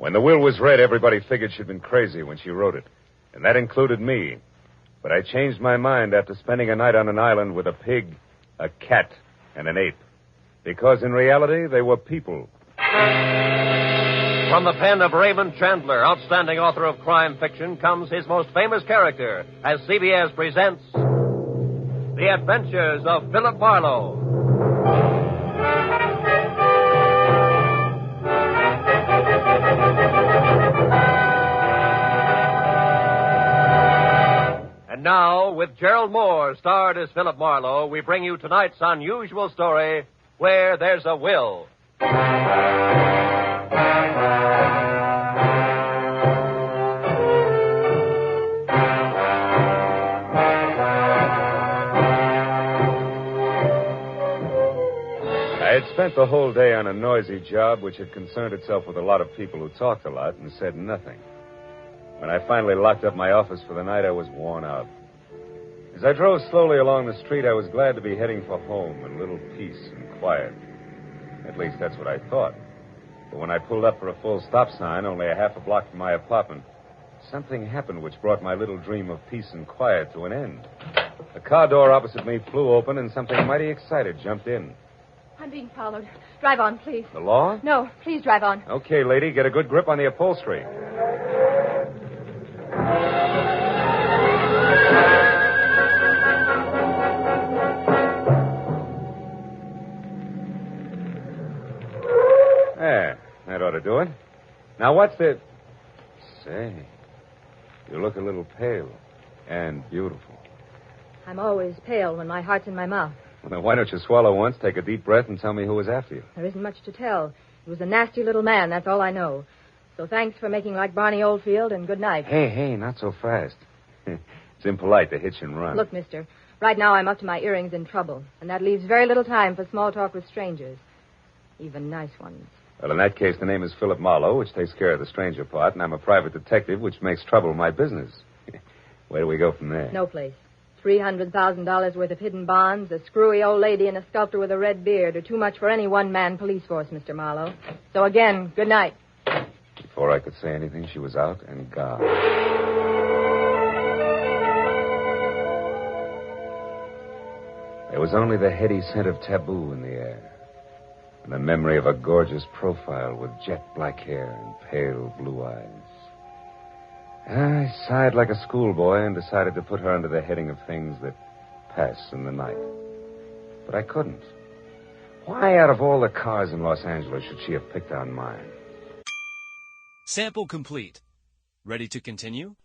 When the will was read, everybody figured she'd been crazy when she wrote it. And that included me. But I changed my mind after spending a night on an island with a pig, a cat, and an ape. Because in reality, they were people. From the pen of Raymond Chandler, outstanding author of crime fiction, comes his most famous character as CBS presents The Adventures of Philip Marlowe. And now, with Gerald Moore, starred as Philip Marlowe, we bring you tonight's unusual story, Where There's a Will. I had spent the whole day on a noisy job which had concerned itself with a lot of people who talked a lot and said nothing. When I finally locked up my office for the night, I was worn out. As I drove slowly along the street, I was glad to be heading for home and a little peace and quiet. At least that's what I thought. But when I pulled up for a full stop sign, only a half a block from my apartment, something happened which brought my little dream of peace and quiet to an end. The car door opposite me flew open and something mighty excited jumped in. I'm being followed. Drive on, please. The law? No, please drive on. Okay, lady, get a good grip on the upholstery. There, that ought to do it. Now, what's the... Say, you look a little pale and beautiful. I'm always pale when my heart's in my mouth. Well, then why don't you swallow once, take a deep breath, and tell me who was after you? There isn't much to tell. He was a nasty little man, that's all I know. So thanks for making like Barney Oldfield, and good night. Hey, not so fast. It's impolite to hitch and run. Look, mister, right now I'm up to my earrings in trouble, and that leaves very little time for small talk with strangers, even nice ones. Well, in that case, the name is Philip Marlowe, which takes care of the stranger part, and I'm a private detective, which makes trouble my business. Where do we go from there? No place. $300,000 worth of hidden bonds, a screwy old lady, and a sculptor with a red beard are too much for any one-man police force, Mr. Marlowe. So again, good night. Before I could say anything, she was out and gone. There was only the heady scent of taboo in the air, and the memory of a gorgeous profile with jet black hair and pale blue eyes. I sighed like a schoolboy and decided to put her under the heading of things that pass in the night. But I couldn't. Why, out of all the cars in Los Angeles, should she have picked on mine? Sample complete. Ready to continue?